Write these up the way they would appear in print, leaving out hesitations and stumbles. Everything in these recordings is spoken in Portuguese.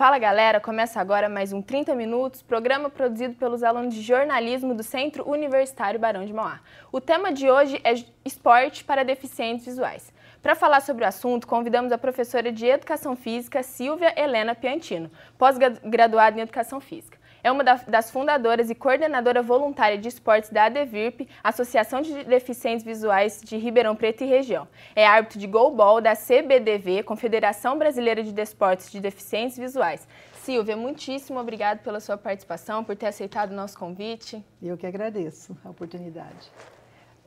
Fala galera, começa agora mais um 30 Minutos, programa produzido pelos alunos de jornalismo do Centro Universitário Barão de Mauá. O tema de hoje é esporte para deficientes visuais. Para falar sobre o assunto, convidamos a professora de Educação Física, Silvia Helena Piantino, pós-graduada em Educação Física. É uma das fundadoras e coordenadora voluntária de esportes da ADVIRP, Associação de Deficientes Visuais de Ribeirão Preto e Região. É árbitro de goalball da CBDV, Confederação Brasileira de Desportos de Deficientes Visuais. Silvia, muitíssimo obrigada pela sua participação, por ter aceitado o nosso convite. Eu que agradeço a oportunidade.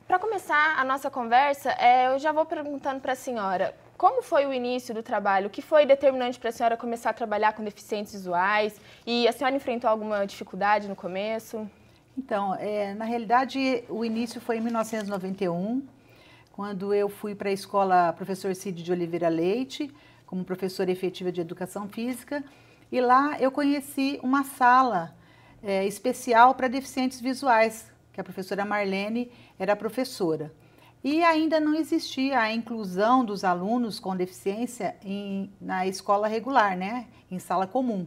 Para começar a nossa conversa, eu já vou perguntando para a senhora, como foi o início do trabalho? O que foi determinante para a senhora começar a trabalhar com deficientes visuais? E a senhora enfrentou alguma dificuldade no começo? Então, na realidade, o início foi em 1991, quando eu fui para a escola Professor Cid de Oliveira Leite, como professora efetiva de Educação Física, e lá eu conheci uma sala especial para deficientes visuais, que a professora Marlene era a professora. E ainda não existia a inclusão dos alunos com deficiência na escola regular, né? Em sala comum.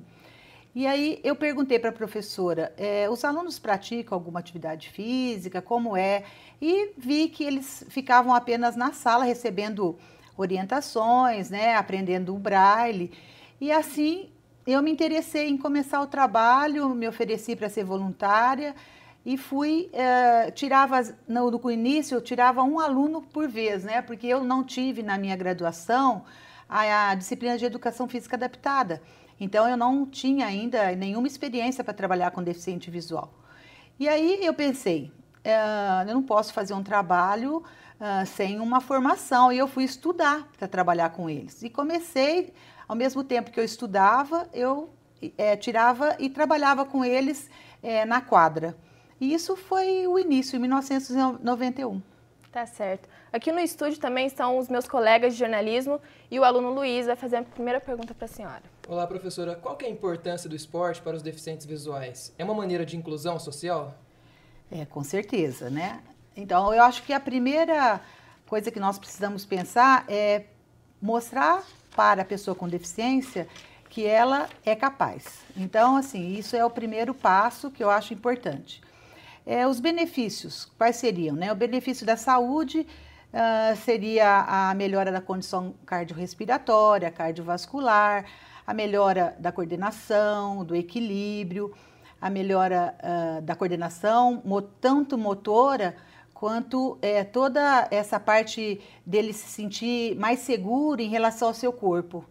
E aí eu perguntei para a professora, os alunos praticam alguma atividade física, como é? E vi que eles ficavam apenas na sala recebendo orientações, né? Aprendendo o braille. E assim eu me interessei em começar o trabalho, me ofereci para ser voluntária. E fui, no início eu tirava um aluno por vez, né? Porque eu não tive na minha graduação a disciplina de Educação Física Adaptada. Então eu não tinha ainda nenhuma experiência para trabalhar com deficiente visual. E aí eu pensei, eu não posso fazer um trabalho sem uma formação. E eu fui estudar para trabalhar com eles. E comecei, ao mesmo tempo que eu estudava, eu tirava e trabalhava com eles na quadra. E isso foi o início, em 1991. Tá certo. Aqui no estúdio também estão os meus colegas de jornalismo e o aluno Luiz vai fazer a primeira pergunta para a senhora. Olá, professora. Qual que é a importância do esporte para os deficientes visuais? É uma maneira de inclusão social? Com certeza, né? Então, eu acho que a primeira coisa que nós precisamos pensar é mostrar para a pessoa com deficiência que ela é capaz. Então, assim, isso é o primeiro passo que eu acho importante. Os benefícios, quais seriam? Né? O benefício da saúde seria a melhora da condição cardiorrespiratória, cardiovascular, a melhora da coordenação, do equilíbrio, a melhora da coordenação, tanto motora, quanto toda essa parte dele se sentir mais seguro em relação ao seu corpo.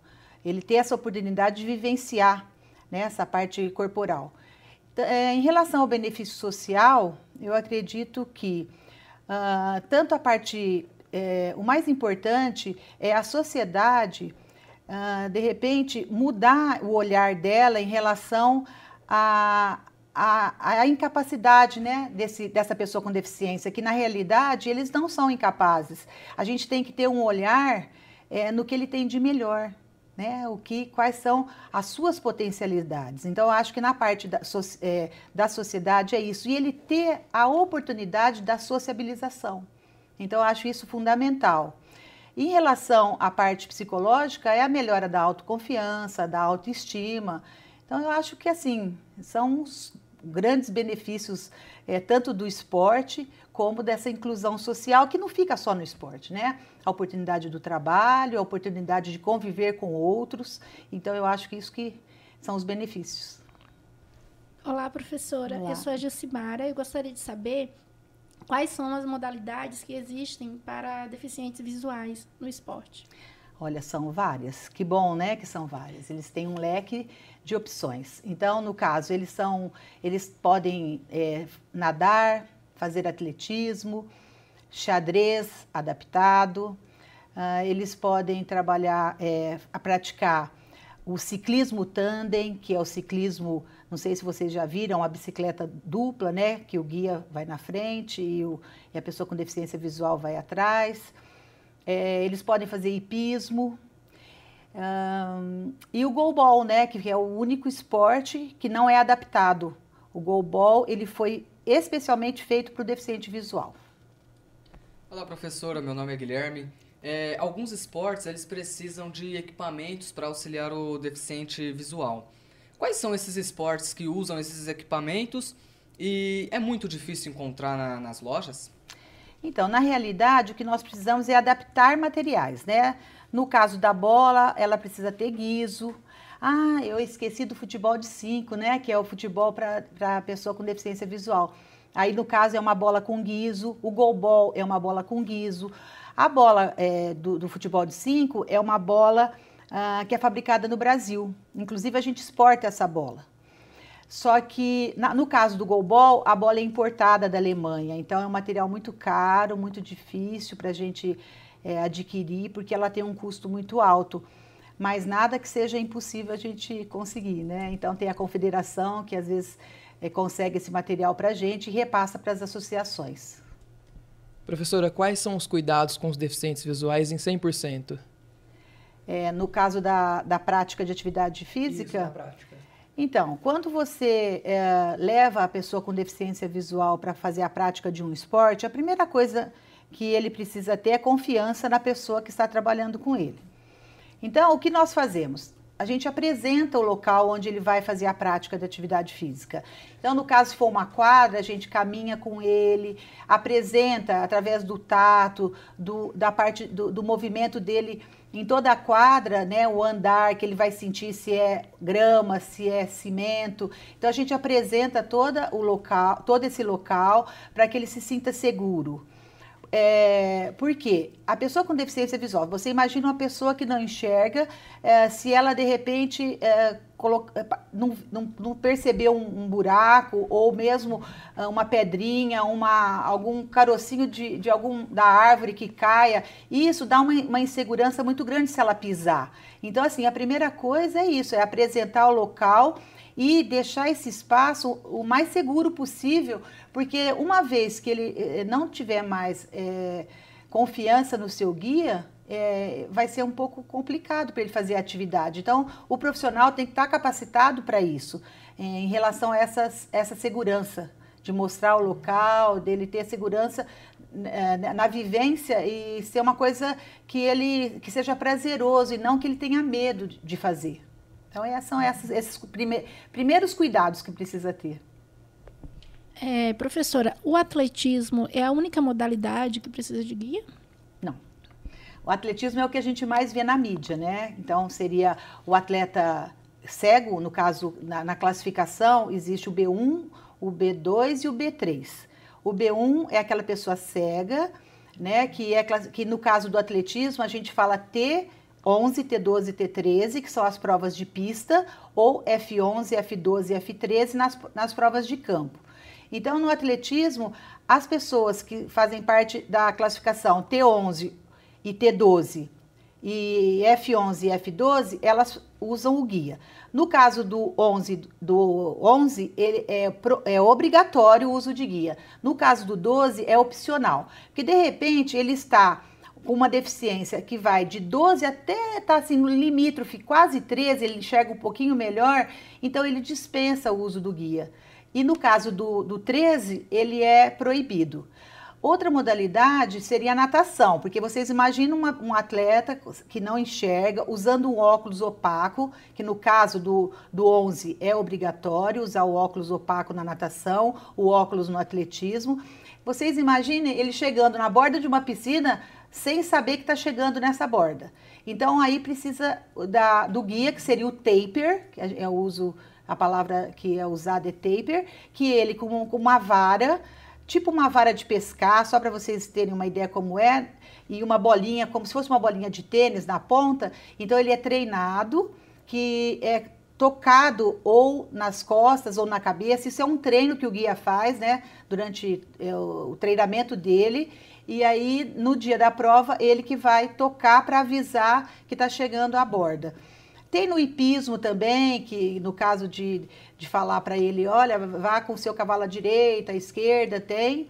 Ele ter essa oportunidade de vivenciar, né, essa parte corporal. Em relação ao benefício social, eu acredito que tanto a parte, o mais importante é a sociedade, de repente, mudar o olhar dela em relação à incapacidade, né, dessa pessoa com deficiência, que na realidade eles não são incapazes. A gente tem que ter um olhar no que ele tem de melhor. Né, quais são as suas potencialidades. Então, eu acho que na parte da sociedade é isso. E ele ter a oportunidade da sociabilização. Então, eu acho isso fundamental. Em relação à parte psicológica, é a melhora da autoconfiança, da autoestima. Então, eu acho que, assim, são os grandes benefícios, tanto do esporte como dessa inclusão social, que não fica só no esporte, né? A oportunidade do trabalho, a oportunidade de conviver com outros. Então, eu acho que isso que são os benefícios. Olá, professora. Olá. Eu sou a Jucimara. Eu gostaria de saber quais são as modalidades que existem para deficientes visuais no esporte. Olha, são várias. Que bom, né, que são várias. Eles têm um leque de opções. Então, no caso, eles podem nadar, fazer atletismo, xadrez adaptado, eles podem trabalhar, praticar o ciclismo tandem, que é o ciclismo, não sei se vocês já viram, a bicicleta dupla, né, que o guia vai na frente e a pessoa com deficiência visual vai atrás. Eles podem fazer hipismo. E o goalball, né, que é o único esporte que não é adaptado. O goalball, ele foi especialmente feito para o deficiente visual. Olá, professora. Meu nome é Guilherme. Alguns esportes eles precisam de equipamentos para auxiliar o deficiente visual. Quais são esses esportes que usam esses equipamentos e é muito difícil encontrar nas lojas? Então, na realidade, o que nós precisamos é adaptar materiais, né? No caso da bola, ela precisa ter guiso. Ah, eu esqueci do futebol de 5, né? Que é o futebol para pessoa com deficiência visual. Aí, no caso, é uma bola com guiso. O goalball é uma bola com guiso. A bola do futebol de 5 é uma bola que é fabricada no Brasil. Inclusive, a gente exporta essa bola. Só que, no caso do goalball, a bola é importada da Alemanha. Então, é um material muito caro, muito difícil para a gente adquirir, porque ela tem um custo muito alto. Mas nada que seja impossível a gente conseguir, né? Então, tem a confederação que, às vezes, consegue esse material para a gente e repassa para as associações. Professora, quais são os cuidados com os deficientes visuais em 100%? No caso da prática de atividade física? Isso, na prática. Então, quando você leva a pessoa com deficiência visual para fazer a prática de um esporte, a primeira coisa que ele precisa ter é confiança na pessoa que está trabalhando com ele. Então, o que nós fazemos? A gente apresenta o local onde ele vai fazer a prática de atividade física. Então, no caso, se for uma quadra, a gente caminha com ele, apresenta através do tato, da parte do movimento dele em toda a quadra, né, o andar, que ele vai sentir se é grama, se é cimento. Então, a gente apresenta todo esse local para que ele se sinta seguro. Por quê? A pessoa com deficiência visual, você imagina uma pessoa que não enxerga, se ela de repente não percebeu um buraco ou mesmo uma pedrinha, algum carocinho da árvore que caia, isso dá uma insegurança muito grande se ela pisar. Então, assim, a primeira coisa é isso, é apresentar o local e deixar esse espaço o mais seguro possível, porque uma vez que ele não tiver mais confiança no seu guia, vai ser um pouco complicado para ele fazer a atividade. Então, o profissional tem que estar capacitado para isso, em relação a essa segurança, de mostrar o local, dele ter segurança na vivência e ser uma coisa que seja prazeroso e não que ele tenha medo de fazer. Então, são esses primeiros cuidados que precisa ter. Professora, o atletismo é a única modalidade que precisa de guia? Não. O atletismo é o que a gente mais vê na mídia, né? Então, seria o atleta cego, no caso, na classificação, existe o B1, o B2 e o B3. O B1 é aquela pessoa cega, né? Que no caso do atletismo, a gente fala T11, T12 e T13, que são as provas de pista, ou F11, F12 e F13 nas provas de campo. Então, no atletismo, as pessoas que fazem parte da classificação T11 e T12 e F11 e F12, elas usam o guia. No caso do 11, ele é obrigatório o uso de guia. No caso do 12, é opcional. Porque, de repente, ele está com uma deficiência que vai de 12 até assim, no limítrofe, quase 13, ele enxerga um pouquinho melhor, então ele dispensa o uso do guia. E no caso do 13, ele é proibido. Outra modalidade seria a natação, porque vocês imaginam um atleta que não enxerga, usando um óculos opaco, que no caso do 11 é obrigatório usar o óculos opaco na natação, o óculos no atletismo. Vocês imaginem ele chegando na borda de uma piscina sem saber que está chegando nessa borda. Então, aí precisa do guia, que seria o taper, que eu uso a palavra que é usada é taper, que ele com uma vara, tipo uma vara de pescar, só para vocês terem uma ideia como é, e uma bolinha, como se fosse uma bolinha de tênis na ponta. Então, ele é treinado, que é tocado ou nas costas ou na cabeça. Isso é um treino que o guia faz, né, durante o treinamento dele. E aí, no dia da prova, ele que vai tocar para avisar que está chegando à borda. Tem no hipismo também, que no caso de falar para ele, olha, vá com o seu cavalo à direita, à esquerda, tem.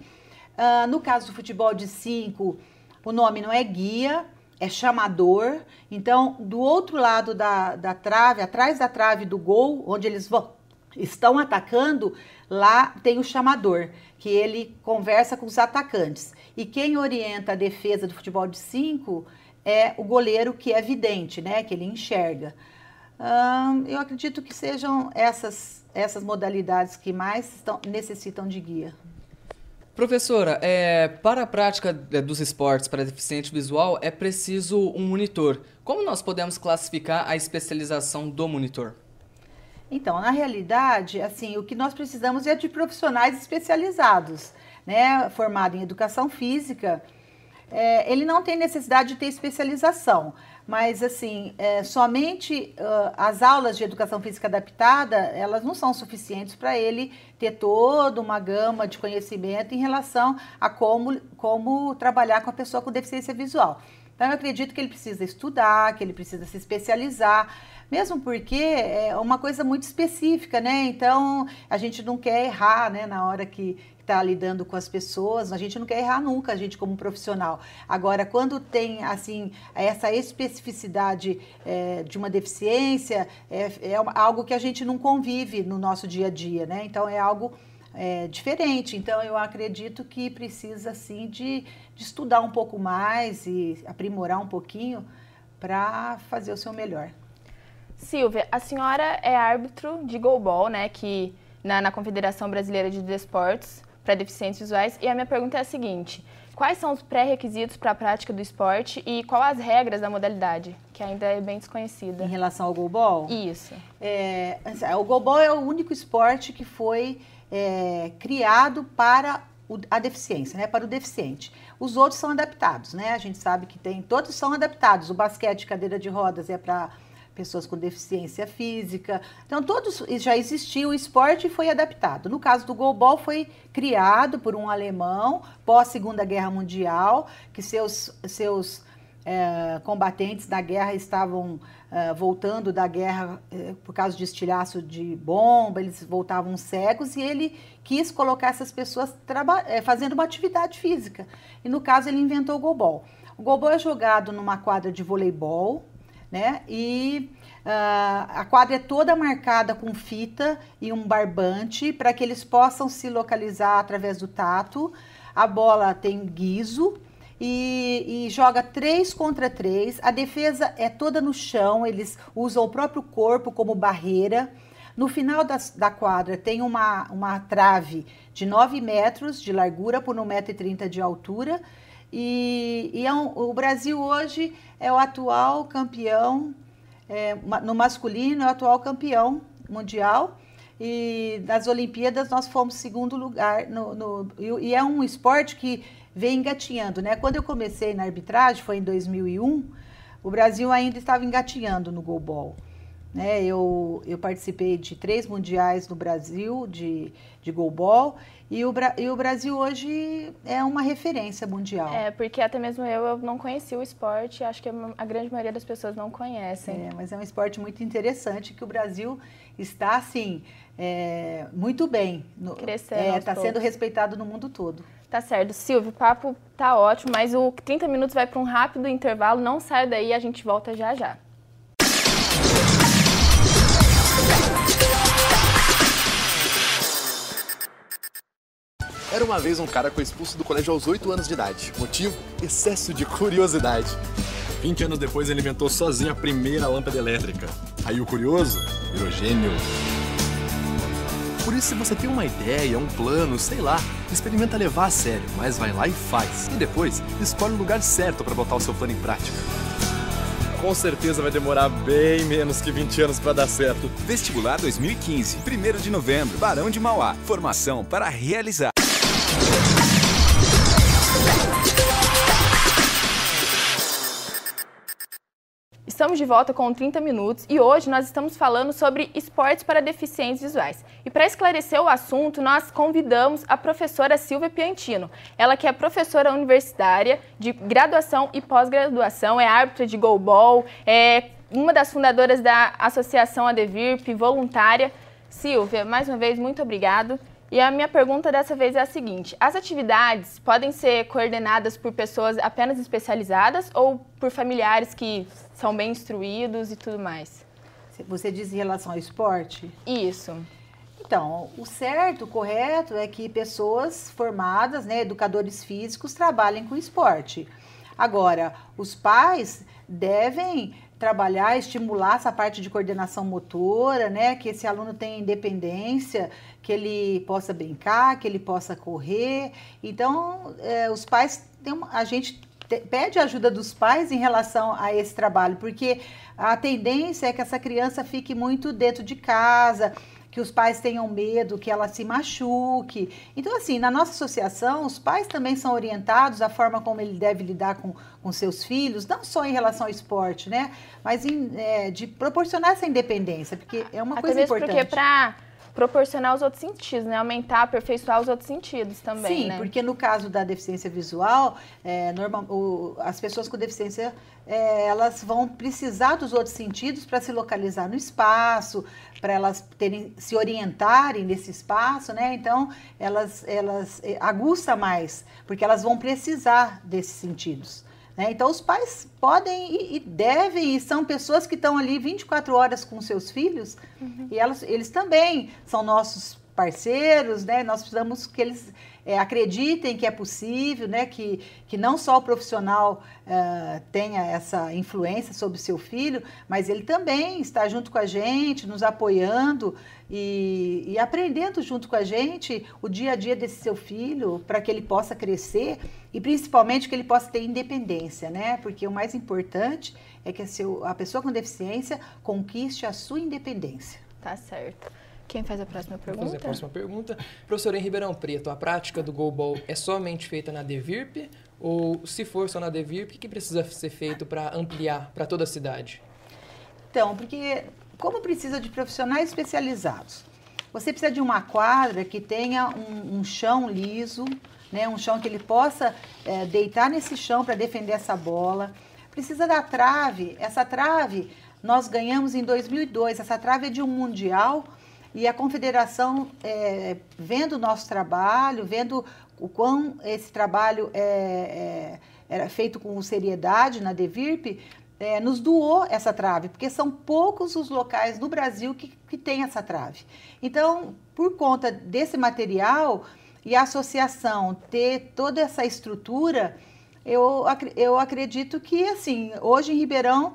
No caso do futebol de 5, o nome não é guia, é chamador. Então, do outro lado da trave, atrás da trave do gol, onde eles estão atacando, lá tem o chamador, que ele conversa com os atacantes. E quem orienta a defesa do futebol de 5 é o goleiro que é vidente, né? Que ele enxerga. Eu acredito que sejam essas modalidades que mais necessitam de guia. Professora, para a prática dos esportes para deficiente visual é preciso um monitor. Como nós podemos classificar a especialização do monitor? Então, na realidade, assim, o que nós precisamos é de profissionais especializados, né? Formado em educação física, ele não tem necessidade de ter especialização, mas assim, somente as aulas de educação física adaptada, elas não são suficientes para ele ter toda uma gama de conhecimento em relação a como trabalhar com a pessoa com deficiência visual. Então, eu acredito que ele precisa estudar, que ele precisa se especializar, mesmo porque é uma coisa muito específica, né? Então, a gente não quer errar, né, na hora que está lidando com as pessoas, a gente não quer errar nunca, a gente como profissional. Agora, quando tem, assim, essa especificidade de uma deficiência, é algo que a gente não convive no nosso dia a dia, né? Então, é algo diferente. Então, eu acredito que precisa, assim, de estudar um pouco mais e aprimorar um pouquinho para fazer o seu melhor. Silvia, a senhora é árbitro de goalball, né, que na Confederação Brasileira de Desportos para Deficientes Visuais, e a minha pergunta é a seguinte: quais são os pré-requisitos para a prática do esporte e quais as regras da modalidade, que ainda é bem desconhecida? Em relação ao goalball? Isso. O goalball é o único esporte que foi criado para a deficiência, né, para o deficiente. Os outros são adaptados, né? A gente sabe que todos são adaptados. O basquete, cadeira de rodas, é para pessoas com deficiência física. Então, todos já existiam, o esporte foi adaptado. No caso do goalball, foi criado por um alemão pós-Segunda Guerra Mundial, que seus combatentes da guerra estavam voltando da guerra por causa de estilhaço de bomba, eles voltavam cegos, e ele quis colocar essas pessoas fazendo uma atividade física. E, no caso, ele inventou o goalball. O goalball é jogado numa quadra de voleibol, né? E a quadra é toda marcada com fita e um barbante para que eles possam se localizar através do tato. A bola tem guiso e joga 3 contra 3. A defesa é toda no chão, eles usam o próprio corpo como barreira. No final da quadra tem uma trave de 9 metros de largura por 1,30 m de altura. O Brasil hoje é o atual campeão, no masculino é o atual campeão mundial, e nas Olimpíadas nós fomos segundo lugar, e é um esporte que vem engatinhando, né? Quando eu comecei na arbitragem, foi em 2001, o Brasil ainda estava engatinhando no goalball. Né? Eu participei de 3 mundiais no Brasil de goalball, e o Brasil hoje é uma referência mundial. Porque até mesmo eu não conhecia o esporte, acho que a grande maioria das pessoas não conhecem. Mas é um esporte muito interessante, que o Brasil está, assim, muito bem. Crescendo. Está sendo respeitado no mundo todo. Tá certo. Silvio, o papo tá ótimo, mas o 30 minutos vai para um rápido intervalo, não sai daí, a gente volta já já. Era uma vez um cara que foi expulso do colégio aos 8 anos de idade. Motivo? Excesso de curiosidade. 20 anos depois ele inventou sozinho a primeira lâmpada elétrica. Aí o curioso virou gênio. Por isso, se você tem uma ideia, um plano, sei lá, experimenta levar a sério, mas vai lá e faz. E depois, escolhe o lugar certo para botar o seu plano em prática. Com certeza vai demorar bem menos que 20 anos para dar certo. Vestibular 2015, 1º de novembro, Barão de Mauá. Formação para realizar. Estamos de volta com 30 minutos e hoje nós estamos falando sobre esportes para deficientes visuais. E para esclarecer o assunto, nós convidamos a professora Silvia Piantino. Ela que é professora universitária de graduação e pós-graduação, é árbitra de goalball, é uma das fundadoras da Associação ADVIRP, voluntária. Silvia, mais uma vez, muito obrigado. E a minha pergunta dessa vez é a seguinte: as atividades podem ser coordenadas por pessoas apenas especializadas ou por familiares que são bem instruídos e tudo mais? Você diz em relação ao esporte? Isso. Então, o certo, o correto é que pessoas formadas, né, educadores físicos, trabalhem com esporte. Agora, os pais devem trabalhar, estimular essa parte de coordenação motora, né? Que esse aluno tenha independência, que ele possa brincar, que ele possa correr. Então, os pais, a gente pede a ajuda dos pais em relação a esse trabalho, porque a tendência é que essa criança fique muito dentro de casa, que os pais tenham medo, que ela se machuque. Então, assim, na nossa associação, os pais também são orientados à forma como ele deve lidar com seus filhos, não só em relação ao esporte, né? Mas de proporcionar essa independência, porque é uma coisa importante. Porque para proporcionar os outros sentidos, né? Aumentar, aperfeiçoar os outros sentidos também, Sim, né? porque no caso da deficiência visual, as pessoas com deficiência, elas vão precisar dos outros sentidos para se localizar no espaço, para elas se orientarem nesse espaço, né? Então, elas aguçam mais, porque elas vão precisar desses sentidos. Né? Então, os pais podem e devem, e são pessoas que estão ali 24 horas com seus filhos, e eles também são nossos parceiros, né? Nós precisamos que eles acreditem que é possível, né? Que não só o profissional tenha essa influência sobre o seu filho, mas ele também está junto com a gente, nos apoiando e aprendendo junto com a gente o dia a dia desse seu filho, para que ele possa crescer e principalmente que ele possa ter independência, né? Porque o mais importante é que a pessoa com deficiência conquiste a sua independência. Tá certo. Quem faz a próxima pergunta? Vou fazer a próxima pergunta. Professora, em Ribeirão Preto, a prática do goalball é somente feita na DEVIRP? Ou, se for só na DEVIRP, o que precisa ser feito para ampliar para toda a cidade? Então, porque como precisa de profissionais especializados, você precisa de uma quadra que tenha um chão liso, né? Um chão que ele possa deitar nesse chão para defender essa bola. Precisa da trave. Essa trave nós ganhamos em 2002. Essa trave é de um mundial. E a confederação, vendo o nosso trabalho, vendo o quão esse trabalho era feito com seriedade na DEVIRP, nos doou essa trave, porque são poucos os locais no Brasil que tem essa trave. Então, por conta desse material e a associação ter toda essa estrutura, eu acredito que, assim, hoje em Ribeirão,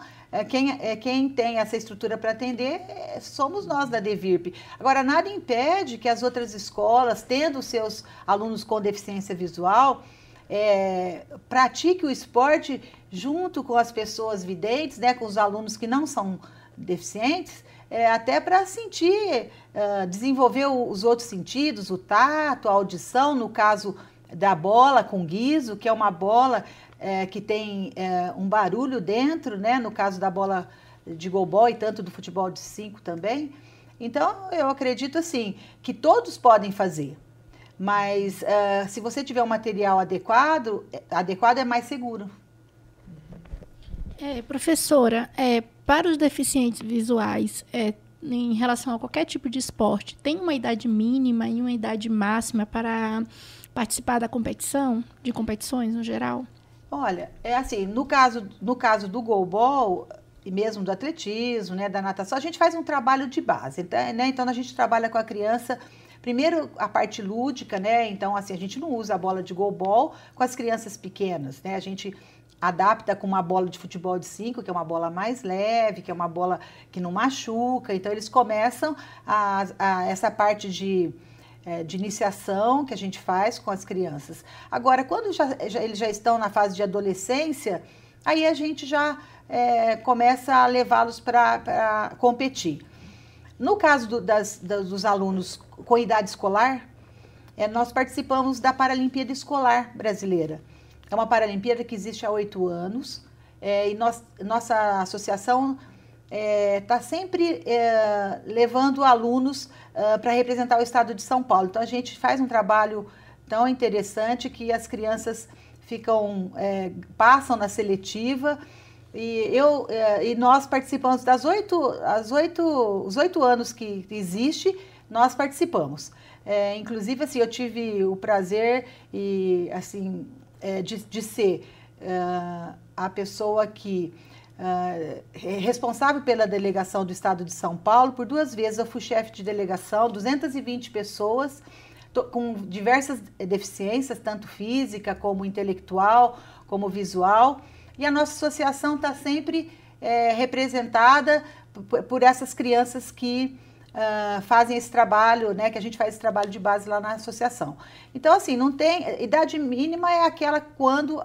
quem tem essa estrutura para atender somos nós da DEVIRP. Agora, nada impede que as outras escolas, tendo seus alunos com deficiência visual, pratique o esporte junto com as pessoas videntes, né, com os alunos que não são deficientes, até para desenvolver os outros sentidos, o tato, a audição, no caso da bola com guiso, que é uma bola que tem um barulho dentro, né? No caso da bola de goalball e tanto do futebol de 5 também. Então, eu acredito assim, que todos podem fazer, mas se você tiver um material adequado é mais seguro. Professora, para os deficientes visuais, em relação a qualquer tipo de esporte, tem uma idade mínima e uma idade máxima para participar da competição, de competições no geral? Olha, assim, no caso do goalball e mesmo do atletismo, né, da natação, a gente faz um trabalho de base, né? Então a gente trabalha com a criança, primeiro a parte lúdica, né? Então assim, a gente não usa a bola de goalball com as crianças pequenas, né? A gente adapta com uma bola de futebol de 5, que é uma bola mais leve, que é uma bola que não machuca. Então eles começam essa parte de iniciação que a gente faz com as crianças. Agora, quando eles já estão na fase de adolescência, aí a gente já começa a levá-los para competir. No caso dos alunos com idade escolar, nós participamos da Paralimpíada Escolar Brasileira. É uma Paralimpíada que existe há 8 anos e nossa associação está sempre levando alunos para representar o estado de São Paulo. Então, a gente faz um trabalho tão interessante que as crianças passam na seletiva e nós participamos os 8 anos que existe, nós participamos. Inclusive, assim, eu tive o prazer de ser a pessoa que responsável pela delegação do estado de São Paulo. Por 2 vezes eu fui chefe de delegação, 220 pessoas com diversas deficiências, tanto física como intelectual, como visual. E a nossa associação está sempre representada por essas crianças que fazem esse trabalho, né, que a gente faz esse trabalho de base lá na associação. Então, assim, não tem... Idade mínima é aquela quando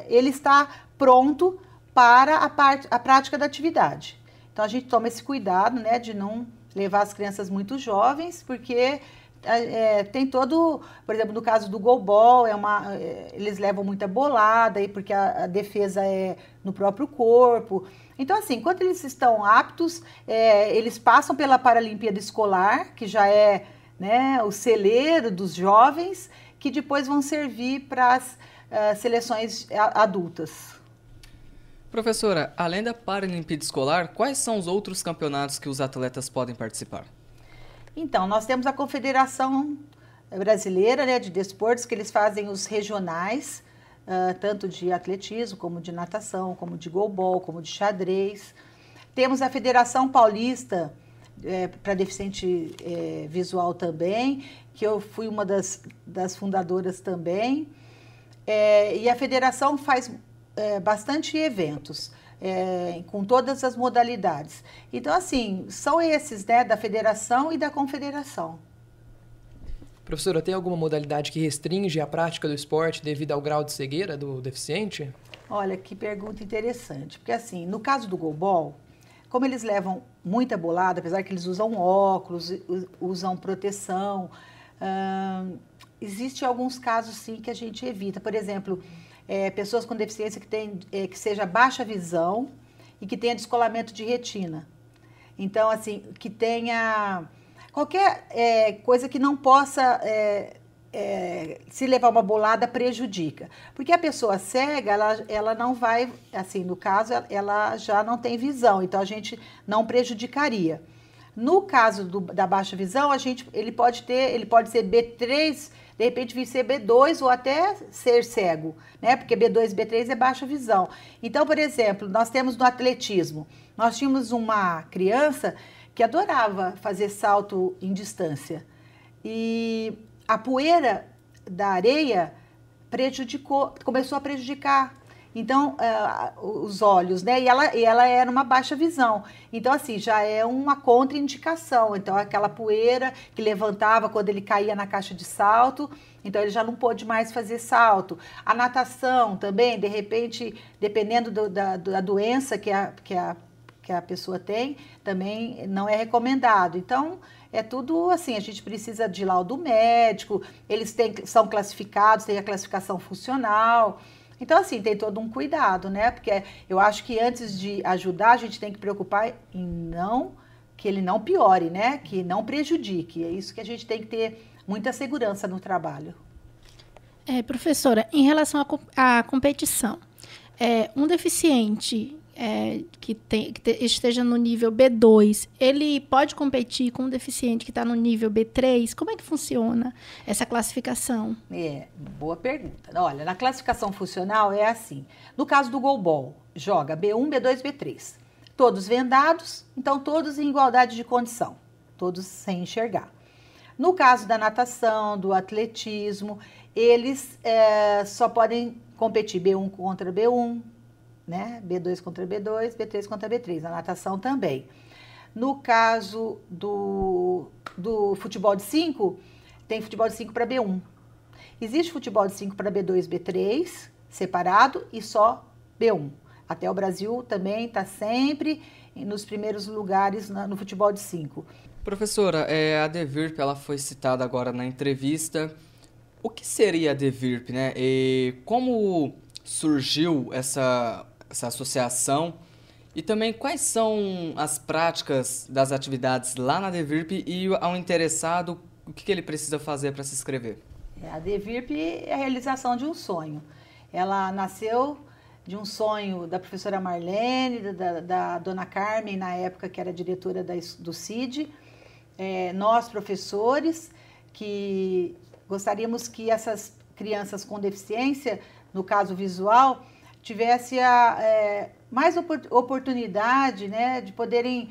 ele está pronto para a prática da atividade. Então, a gente toma esse cuidado, né, de não levar as crianças muito jovens, porque tem todo... Por exemplo, no caso do goalball, eles levam muita bolada, porque a defesa é no próprio corpo. Então, assim, enquanto eles estão aptos, eles passam pela Paralimpíada Escolar, que já é, né, o celeiro dos jovens, que depois vão servir para as seleções adultas. Professora, além da Paralimpíada Escolar, quais são os outros campeonatos que os atletas podem participar? Então, nós temos a Confederação Brasileira, né, de Desportos, que eles fazem os regionais, tanto de atletismo, como de natação, como de goalball, como de xadrez. Temos a Federação Paulista para deficiente visual também, que eu fui uma das fundadoras também. E a federação faz bastante eventos, com todas as modalidades. Então, assim, são esses, né, da federação e da confederação. Professora, tem alguma modalidade que restringe a prática do esporte devido ao grau de cegueira do deficiente? Olha, que pergunta interessante. Porque, assim, no caso do goalball, como eles levam muita bolada, apesar que eles usam óculos, usam proteção, existem alguns casos, sim, que a gente evita. Por exemplo, pessoas com deficiência que seja baixa visão e que tenha descolamento de retina. Então, assim, que tenha... Qualquer coisa que não possa, se levar uma bolada, prejudica. Porque a pessoa cega, ela não vai, assim, no caso, ela já não tem visão, então a gente não prejudicaria. No caso da baixa visão, ele pode ser B3, de repente vir ser B2 ou até ser cego, né? Porque B2 e B3 é baixa visão. Então, por exemplo, nós temos no atletismo, nós tínhamos uma criança que adorava fazer salto em distância. E a poeira da areia começou a prejudicar. Então, os olhos, né? E ela era uma baixa visão. Então, assim, já é uma contraindicação. Então, aquela poeira que levantava quando ele caía na caixa de salto, então ele já não pôde mais fazer salto. A natação também, de repente, dependendo da doença que a pessoa tem, também não é recomendado. Então, é tudo assim, a gente precisa de laudo médico, eles são classificados, tem a classificação funcional. Então, assim, tem todo um cuidado, né? Porque eu acho que antes de ajudar, a gente tem que preocupar em que ele não piore, né? Que não prejudique. É isso que a gente tem que ter muita segurança no trabalho. Professora, em relação à competição, um deficiente que esteja no nível B2, ele pode competir com um deficiente que está no nível B3? Como é que funciona essa classificação? Boa pergunta. Olha, na classificação funcional é assim. No caso do goalball, joga B1, B2, B3. Todos vendados, então todos em igualdade de condição. Todos sem enxergar. No caso da natação, do atletismo, eles só podem competir B1 contra B1, né? B2 contra B2, B3 contra B3, a natação também. No caso do futebol de 5, tem futebol de 5 para B1. Existe futebol de 5 para B2, B3, separado, e só B1. Até o Brasil também está sempre nos primeiros lugares no futebol de 5. Professora, a DEVIRP, ela foi citada agora na entrevista. O que seria a DEVIRP, né? E como surgiu essa associação? E também quais são as práticas das atividades lá na DEVIRP e ao interessado, o que ele precisa fazer para se inscrever? A DEVIRP é a realização de um sonho. Ela nasceu de um sonho da professora Marlene, da dona Carmen, na época que era diretora do CID. Nós, professores, que gostaríamos que essas crianças com deficiência, no caso visual, tivesse mais oportunidade, né, de poderem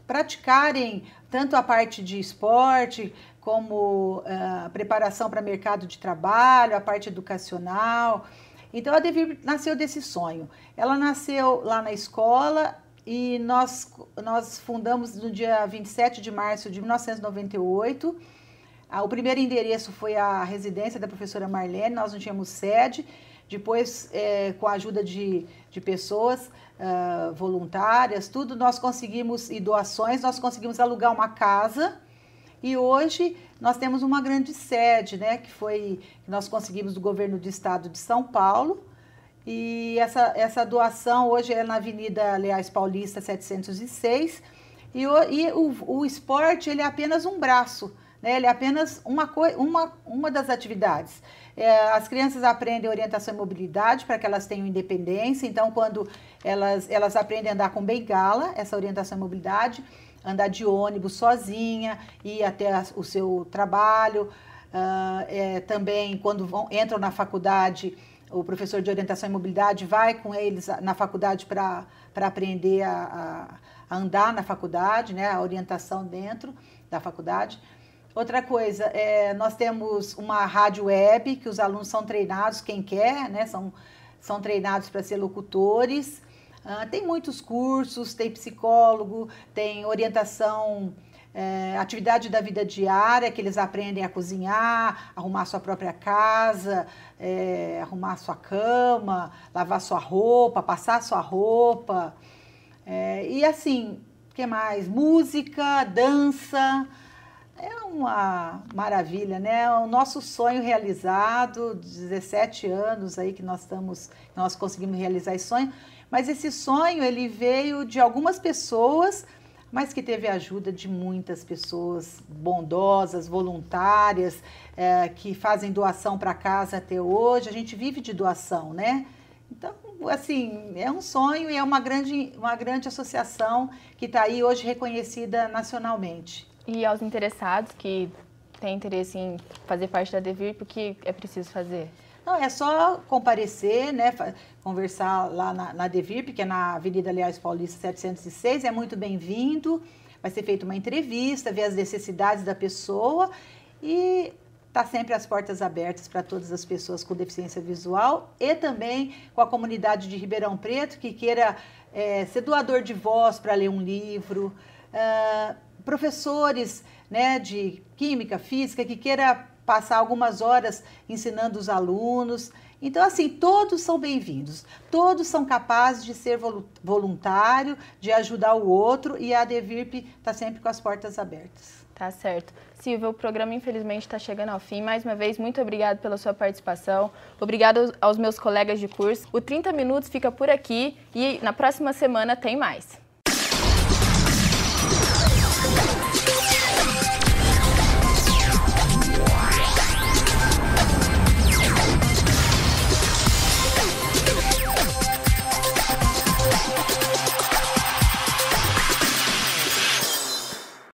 praticarem tanto a parte de esporte, como preparação para mercado de trabalho, a parte educacional. Então, a DEVIRP nasceu desse sonho. Ela nasceu lá na escola e nós fundamos no dia 27 de março de 1998. O primeiro endereço foi a residência da professora Marlene, nós não tínhamos sede. Depois, com a ajuda de pessoas voluntárias, tudo, nós conseguimos, e doações, nós conseguimos alugar uma casa. E hoje nós temos uma grande sede, né, que nós conseguimos do governo do estado de São Paulo. E essa doação hoje é na Avenida Leais Paulista 706. E o esporte, ele é apenas um braço, né? Ele é apenas uma das atividades. As crianças aprendem orientação e mobilidade para que elas tenham independência. Então, quando elas aprendem a andar com bengala, essa orientação e mobilidade, andar de ônibus sozinha, ir até o seu trabalho. Também, quando entram na faculdade, o professor de orientação e mobilidade vai com eles na faculdade para aprender a andar na faculdade, né? A orientação dentro da faculdade. Outra coisa, nós temos uma rádio web, que os alunos são treinados, quem quer, né? São treinados para ser locutores. Tem muitos cursos, tem psicólogo, tem orientação, atividade da vida diária, que eles aprendem a cozinhar, arrumar sua própria casa, arrumar sua cama, lavar sua roupa, passar sua roupa. E assim, o que mais? Música, dança. É uma maravilha, né? O nosso sonho realizado, 17 anos aí que nós conseguimos realizar esse sonho. Mas esse sonho, ele veio de algumas pessoas, mas que teve a ajuda de muitas pessoas bondosas, voluntárias, que fazem doação para casa até hoje. A gente vive de doação, né? Então, assim, é um sonho e é uma grande associação que está aí hoje reconhecida nacionalmente. E aos interessados que têm interesse em fazer parte da DEVIRP, o que é preciso fazer? Não, é só comparecer, né, conversar lá na DEVIRP, que é na Avenida Leais Paulista 706, é muito bem-vindo, vai ser feita uma entrevista, ver as necessidades da pessoa e está sempre as portas abertas para todas as pessoas com deficiência visual e também com a comunidade de Ribeirão Preto que queira ser doador de voz para ler um livro, professores, né, de química, física, que queira passar algumas horas ensinando os alunos. Então, assim, todos são bem-vindos, todos são capazes de ser voluntário, de ajudar o outro e a DEVIRP está sempre com as portas abertas. Tá certo. Silvia, o programa infelizmente está chegando ao fim. Mais uma vez, muito obrigada pela sua participação. Obrigada aos meus colegas de curso. O 30 Minutos fica por aqui e na próxima semana tem mais.